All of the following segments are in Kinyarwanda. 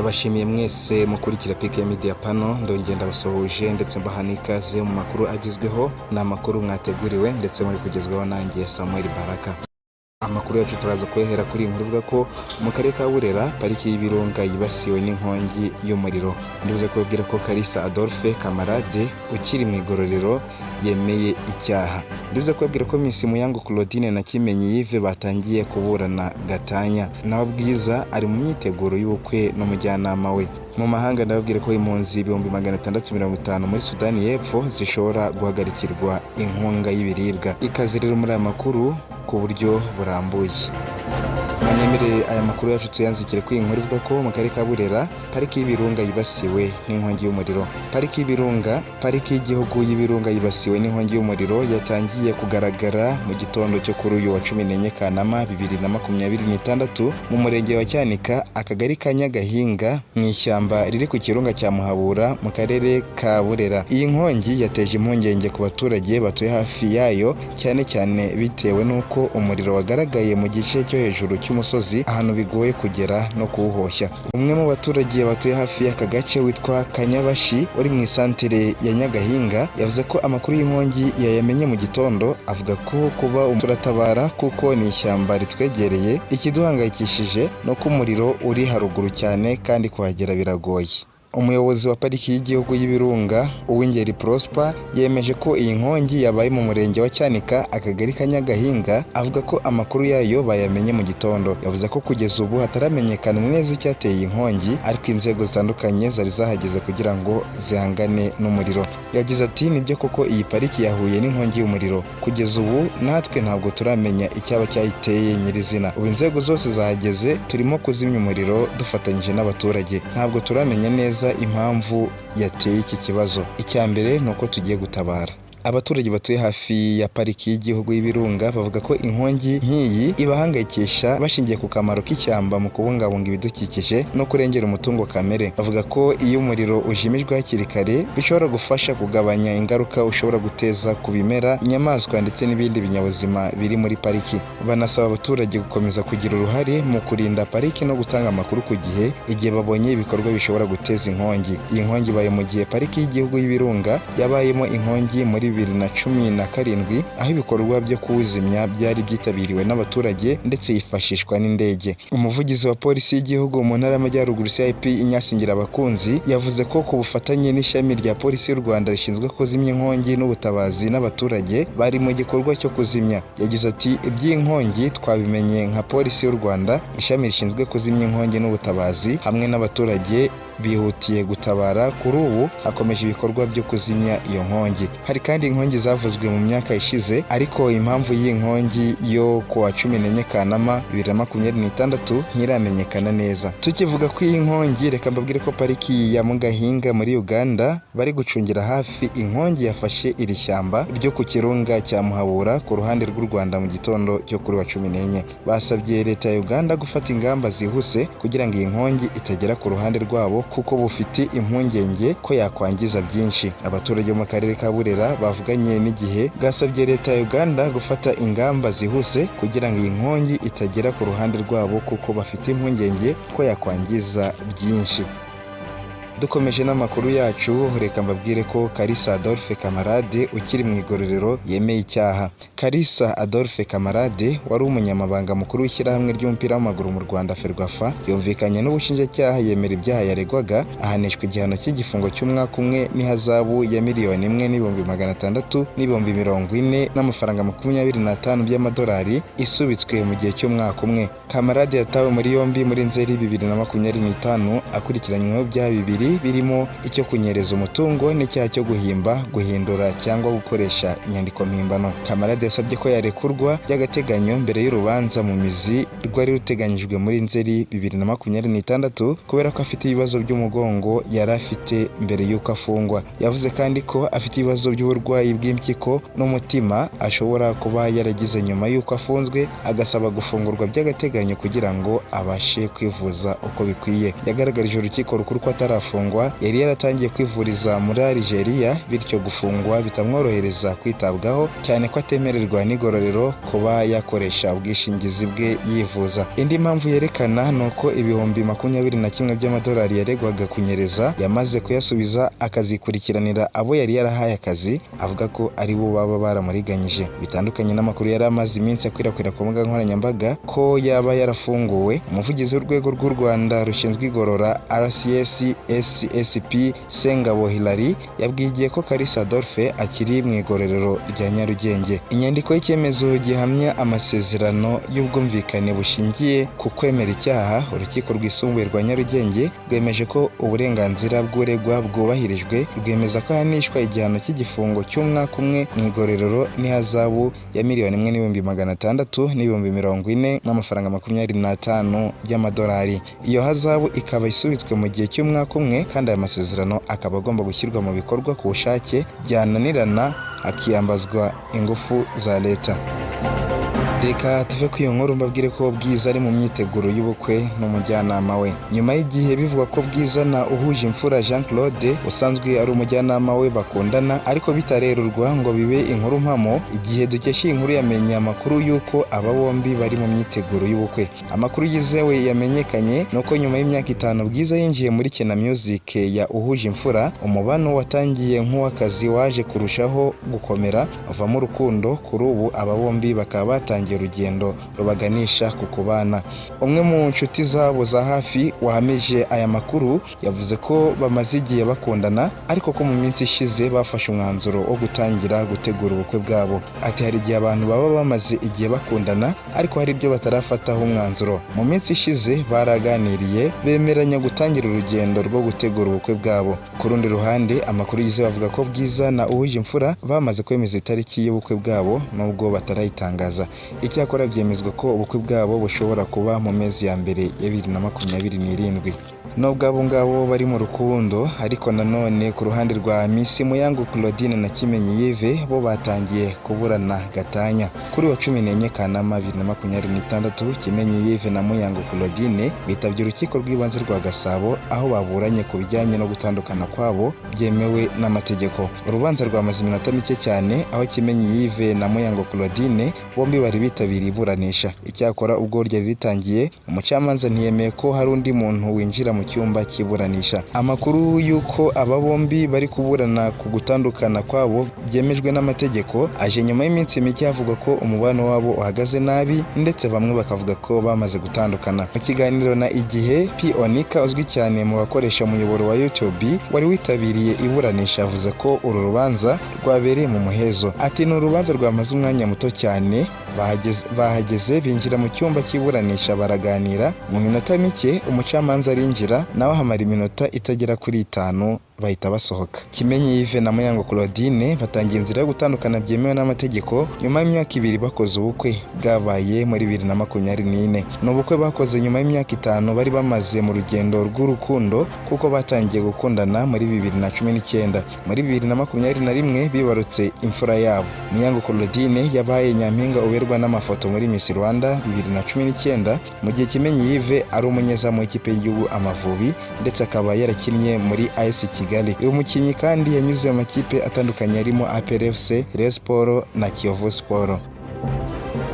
ndabashimiye mwese mukurikira PK Media Panel, ndongera ndabasohoje ndetse mbaha n'ikaze mu makuru agezweho, n'amakuru mwateguriwe ndetse muri kugezweho nanjye Samuel Baraka. Amakuru yacu turaza kwehera kuri inkuru ivuga ko mu karere ka Burera pariki y'ibirunga yibasiwe n'inkongi y'umuriro. Ndibuze kubabwira ko Kalisa Adolphe Camarade ukiri mu igororero yemeye icyaha. Ndibuze kubabwira ko Miss Muyango Claudine na Kimenyi Yves batangiye kuburana gatanya. Nababwiza ari mu myiteguro y'ubukwe n'umujyanama we. Mu mahanga ndababwira ko impunzi 650 muri Sudani y'Epfo zishobora guhagarikirwa inkunga y'ibiribwa. Ikaze rero muri aya makuru ku buryo burambuye. Manyemerere aya makuru yacu tuyanzikire ku inkuru ivuga ko mu karere ka Burera pariki y'ibirunga yibasiwe n'inkongi y'umuriro. Pariki y'ibirunga, pariki y'igihugu y'ibirunga yibasiwe n'inkongi y'umuriro yatangiye kugaragara mu gitondo cyo kuri uyu wa 14 Kanama 2026 mu murenge wa Cyanika, akagari ka Nyagahinga, mu ishyamba riri ku kirunga cya Muhabura mu karere ka Burera. Iyi nkongi yateje impungenge ku baturage batuye hafi yayo, cyane cyane bitewe n'uko umuriro wagaragaye mu gice cyo hejuru cy'umusozi ahantu bigoye kugera no kuwuhoshya. Umwe mu baturage batuye hafi y'aka gace witwa Kanyabashi uri mu isantere ya Nyagahinga yavuze ko amakuru y'inkongi yayamenye mu gitondo, avuga ko kuba turatabara kuko ni ishyamba ritwegereye, ikiduhangayikishije no ko umuriro uri haruguru cyane kandi kuhagera biragoye. Umuyobozi wa pariki y'igihugu y'ibirunga Uwingeri Prosper yemeje ko iyi nkongi yabaye mu murenge wa Cyanika, akagari ka Nyagahinga, avuga ko amakuru yayo bayamenye mu gitondo. Yavuze ko kugeza ubu hataramenyekana neza icyateye iyi nkongi, ariko inzego zitandukanye zari zahageze kugira ngo zihangane n'umuriro. Yagize ati nibyo koko iyi pariki yahuye n'inkongi y'umuriro, kugeza ubu natwe ntabwo turamenya icyaba cyayiteye nyirizina. Ubu inzego zose zahageze, turimo kuzimya umuriro dufatanyije n'abaturage. Ntabwo turamenya neza impamvu yateye iki kibazo. Icya mbere ni uko tugiye gutabara. Abaturage batuye hafi ya pariki y'igihugu y'ibirunga bavuga ko inkongi nk'iyi ibahangayikisha bashingiye ku kamaro k'ishyamba mu kubungabunga ibidukikije no kurengera umutungo kamere. Bavuga ko iyo umuriro ujimijwe hakiri kare bishobora gufasha kugabanya ingaruka ushobora guteza ku bimera, inyamaswa ndetse n'ibindi binyabuzima biri muri pariki. Banasaba abaturage gukomeza kugira uruhare mu kurinda pariki no gutanga amakuru ku gihe igihe babonye ibikorwa bishobora guteza inkongi. Iyi nkongi ibaye mu gihe pariki y'igihugu y'ibirunga yabayemo inkongi muri 2017, aho ibikorwa byo kuwuzimya byari byitabiriwe n'abaturage ndetse yifashishwa n'indege. Umuvugizi wa polisi y'igihugu mu ntara y'Amajyaruguru CIP Inyasingira Abakunzi yavuze ko ku bufatanye n'ishami rya polisi y'u Rwanda rishinzwe kuzimya inkongi n'ubutabazi n'abaturage bari mu gikorwa cyo kuzimya. Yagize ati iby'inkongi twabimenye nka polisi y'u Rwanda, ishami rishinzwe kuzimya inkongi n'ubutabazi hamwe n'abaturage bihutiye gutabara. Kuri ubu hakomeje ibikorwa byo kuzimya iyo nkongi. Hari kandi inkongi zavuzwe mu myaka ishize, ariko impamvu y'inkongi yo ku wa 14 Kanama 2026 ntiramenyekana neza. Tukivuga ko iyi nkongi, reka mbabwire ko pariki ya Mugahinga muri Uganda bari gucungira hafi inkongi yafashe iri shyamba ryo ku kirunga cya Muhabura ku ruhande rw'u Rwanda mu gitondo cyo kuri wa 14. Basabye leta ya Uganda gufata ingamba zihuse kugira ngo iyi nkongi itagera ku ruhande rwabo, kuko bufite impungenge ko yakwangiza byinshi. Abaturage mu karere ka Burera bavuganye n'igihe bwasabye leta ya Uganda gufata ingamba zihuse kugira ngo iyi nkongi itagera ku ruhande rwabo, kuko bafite impungenge ko yakwangiza byinshi. Dukomeje n'amakuru yacu, reka mbabwire ko Kalisa Adolphe Camarade ukiri mu igororero yemeye icyaha. Kalisa Adolphe Camarade wari umunyamabanga mukuru w'ishyirahamwe ry'umupira w'amaguru mu Rwanda Ferwafa yumvikanye n'ubushinjacyaha yemera ibyaha yaregwaga, ahanishwa igihano cy'igifungo cy'umwaka umwe n'ihazabu ya $1,600,000 n'ibihumbi 40 n'amafaranga 25 by'amadolari isubitswe mu gihe cy'umwaka umwe. Camarade yatawe muri yombi muri Nzeri 2025 akurikiranyweho ibyaha bibiri birimo icyo kunyereza umutungo n'icyaha cyo guhimba, guhindura cyangwa gukoresha inyandiko mpimbano. Camarade yasabye ko yarekurwa by'agateganyo mbere y'urubanza mu mizi rwari ruteganyijwe muri Nzeri 2026 kubera ko afite ibibazo by'umugongo yari afite mbere y'uko afungwa. Yavuze kandi ko afite ibibazo by'uburwayi bw'impyiko n'umutima ashobora kuba yaragize nyuma y'uko afunzwe, agasaba gufungurwa by'agateganyo kugira ngo abashe kwivuza uko bikwiye. Yagaragarije urukiko rukuru ko atarafungwa gifungwa yari yaratangiye kwivuriza muri Algeria, bityo gufungwa bitamworohereza kwitabwaho cyane ko atemererwa n'igororero kuba yakoresha ubwishingizi bwe yivuza. Indi mpamvu yerekana nuko ibihumbi 21 by'amadolari yaregwaga kunyereza yamaze kuyasubiza akazikurikiranira abo yari yarahaye akazi, avuga ko ari bo baba baramuriganyije. Bitandukanye n'amakuru yari amaze iminsi akwirakwira ku mbuga nkoranyambaga ko yaba yarafunguwe, umuvugizi w'urwego rw'u Rwanda rushinzwe igorora RCS-SSP Sengabo Hilary yabwiye ko Kalisa Adolphe akiri mu igororero rya Nyarugenge. Inyandiko y'icyemezo gihamya amasezerano y'ubwumvikane bushingiye ku kwemera icyaha, urukiko rwisumbuye rwa Nyarugenge rwemeje ko uburenganzira bw'uregwa bwubahirijwe, rwemeza ko ahanishwa igihano cy'igifungo cy'umwaka umwe mu igororero n'ihazabu ya $1,600,000 n'ibihumbi 40 n'amafaranga 25 by'amadolari. Iyo hazabu ikaba isubitswe mu gihe cy'umwaka umwe, kandi aya masezerano akaba agomba gushyirwa mu bikorwa ku bushake, byananirana akiyambazwa ingufu za leta. Reka tuve ku iyo nkuru mbabwire ko Bwiza ari mu myiteguro y'ubukwe n'umujyanama we. Nyuma y'igihe bivugwa ko Bwiza na Uhujimfura Jean Claude usanzwe ari umujyanama we bakundana, ariko bitarerurwa ngo bibe inkuru mpamo, igihe dukesha inkuru yamenye amakuru y'uko aba bombi bari mu myiteguro y'ubukwe. Amakuru yizewe yamenyekanye nuko nyuma y'imyaka 5 Bwiza yinjiye muri Kina Music ya Uhujimfura, umubano watangiye nk'uw'akazi waje kurushaho gukomera avamo urukundo. Kuri ubu aba bombi bakaba batangiye urugendo rubaganisha ku kubana. Umwe mu nshuti zabo za hafi wahamije aya makuru yavuze ko bamaze igihe bakundana, ariko ko mu minsi ishize bafashe umwanzuro wo gutangira gutegura ubukwe bwabo. Ati hari igihe abantu baba bamaze igihe bakundana ariko hari ibyo batarafataho umwanzuro. Mu minsi ishize baraganiriye bemeranya gutangira urugendo rwo gutegura ubukwe bwabo. Ku rundi ruhande, amakuru yizewe avuga ko Bwiza na Uhujimfura bamaze kwemeza itariki y'ubukwe bwabo nubwo batarayitangaza. Icyakora byemezwa ko ubukwe bwabo bushobora kuba mu mezi ya mbere ya 2027. Nubwo abo ngabo bari mu rukundo, ariko nanone ku ruhande rwa Miss Muyango Claudine na Kimenyi Yves bo batangiye kuburana gatanya. Kuri wa 14 Kanama 2026, Kimenyi Yves na Muyango Claudine bitabye urukiko rw'ibanze rwa Gasabo, aho baburanye ku bijyanye no gutandukana kwabo byemewe n'amategeko. Urubanza rwamaze iminota mike cyane, aho Kimenyi Yves na Muyango Claudine bombi bari bitabiriye iburanisha. Icyakora ubwo ryari ritangiye, umucamanza ntiyemeye ko hari undi muntu winjira mu cyumba cy'iburanisha. Amakuru y'uko aba bombi bari kuburana ku gutandukana kwabo byemejwe n'amategeko aje nyuma y'iminsi mike havugwa ko umubano wabo uhagaze nabi, ndetse bamwe bakavuga ko bamaze gutandukana. Mu kiganiro na Igihe, P Onika uzwi cyane mu bakoresha umuyoboro wa YouTube wari witabiriye iburanisha yavuze ko uru rubanza rwabereye mu muhezo. Ati ni urubanza rwamaze umwanya muto cyane, bahageze binjira mu cyumba cy'iburanisha baraganira, mu minota mike umucamanza arinjira nawe hamara iminota itagera kuri 5 bahita basohoka. Kimenyi Yves na Muyango Claudine batangiye inzira yo gutandukana byemewe n'amategeko nyuma y'imyaka 2 bakoze ubukwe bwabaye muri 2024. N'ubukwe bakoze nyuma y'imyaka 5 bari bamaze mu rugendo rw'urukundo, kuko batangiye gukundana muri 2019. Muri 2021 bibarutse imfura yabo. Muyango Claudine yabaye nyampinga uberwa n'amafoto muri Miss Rwanda 2019, mu gihe Kimenyi Yves ari umunyezamu w'ikipe y'igihugu Amavubi, ndetse akaba yarakinnye muri AS Kigali. Uyu mukinnyi kandi yanyuze mu makipe atandukanye arimo APR FC, Rayon Sports na Kiyovu Sports.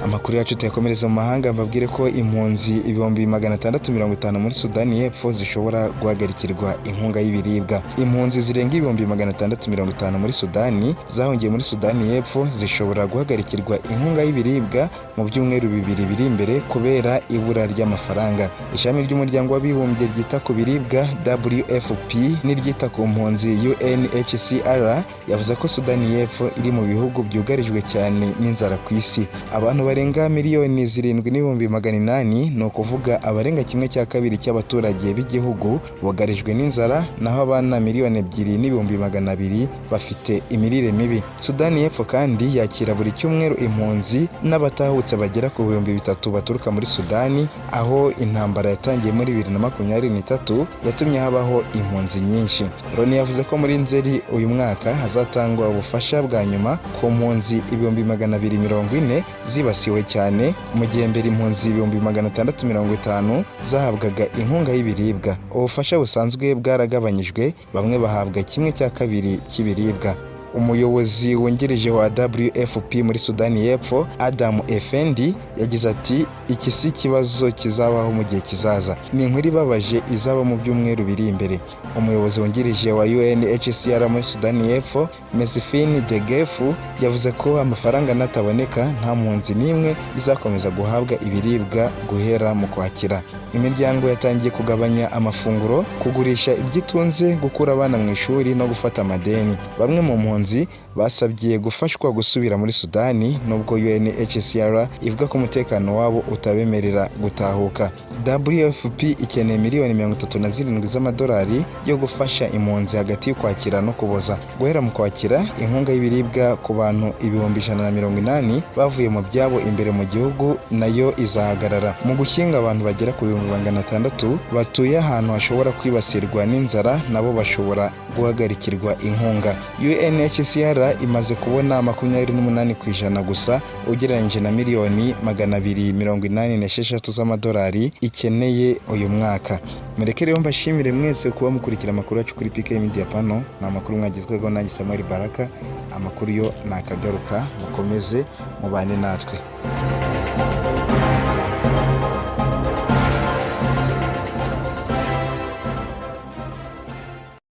Amakuru yacu tuyakomereza mu mahanga, mbabwire ko impunzi 650 muri Sudani y'Epfo zishobora guhagarikirwa inkunga y'ibiribwa. Impunzi zirenga 650 muri Sudani zahungiye muri Sudani y'Epfo zishobora guhagarikirwa inkunga y'ibiribwa mu byumweru 2 biri imbere kubera ibura ry'amafaranga. Ishami ry'umuryango w'abibumbye ryita ku biribwa WFP n'iryita ku mpunzi UNHCR yavuze ko Sudani y'Epfo iri mu bihugu byugarijwe cyane n'inzara ku isi. Abantu barenga miliyoni 7,800, ni ukuvuga abarenga 1/2 cy'abaturage b'igihugu bugarijwe n'inzara, naho abana miliyoni 2,200,000 bafite imirire mibi. Sudani y'Epfo kandi yakira buri cyumweru impunzi n'abatahutse bagera ku 3,000 baturuka muri Sudani, aho intambara yatangiye muri 2023 yatumye habaho impunzi nyinshi. Loni yavuze ko muri Nzeri uyu mwaka hazatangwa ubufasha bwa nyuma ku mpunzi 240,000 zibasiwe zibasiwe cyane mu gihe mbere impunzi 650 zahabwaga inkunga y'ibiribwa. Ubufasha busanzwe bwaragabanyijwe, bamwe bahabwa 1/2 cy'ibiribwa. Umuyobozi wungirije wa WFP muri Sudani y'Epfo, Adam Effendi, yagize ati iki si ikibazo kizabaho mu gihe kizaza, ni inkuru ibabaje izaba mu byumweru biri imbere. Umuyobozi wungirije wa UNHCR muri Sudani y'Epfo, Mesfin Degefu, yavuze ko amafaranga nataboneka nta mpunzi n'imwe izakomeza guhabwa ibiribwa guhera mu Kwakira. Imiryango yatangiye kugabanya amafunguro, kugurisha ibyitunze, gukura abana mu ishuri no gufata amadeni. Bamwe mu mpunzi basabye gufashwa gusubira muri Sudani nubwo UNHCR ivuga ko umutekano wabo utabemerera gutahuka. WFP ikeneye miliyoni 37 z'amadolari yo gufasha impunzi hagati y'Ukwakira no Kuboza. Guhera mu Kwakira, inkunga y'ibiribwa ku bantu 180 bavuye mu byabo imbere mu gihugu nayo izahagarara. Mu gushyinga abantu bagera ku 600 batuye ahantu hashobora kwibasirwa n'inzara nabo bashobora guhagarikirwa inkunga. UNHCR imaze kubona 28% gusa ugereranyije na miliyoni 286 z'amadolari ikeneye uyu mwaka. Mureke rero mbashimire mwese kuba mukurikira amakuru yacu kuri PK Media Panel. Ni amakuru mwagizweho nanjye Samuel Baraka. Amakuru yo nakagaruka, mukomeze mubane natwe.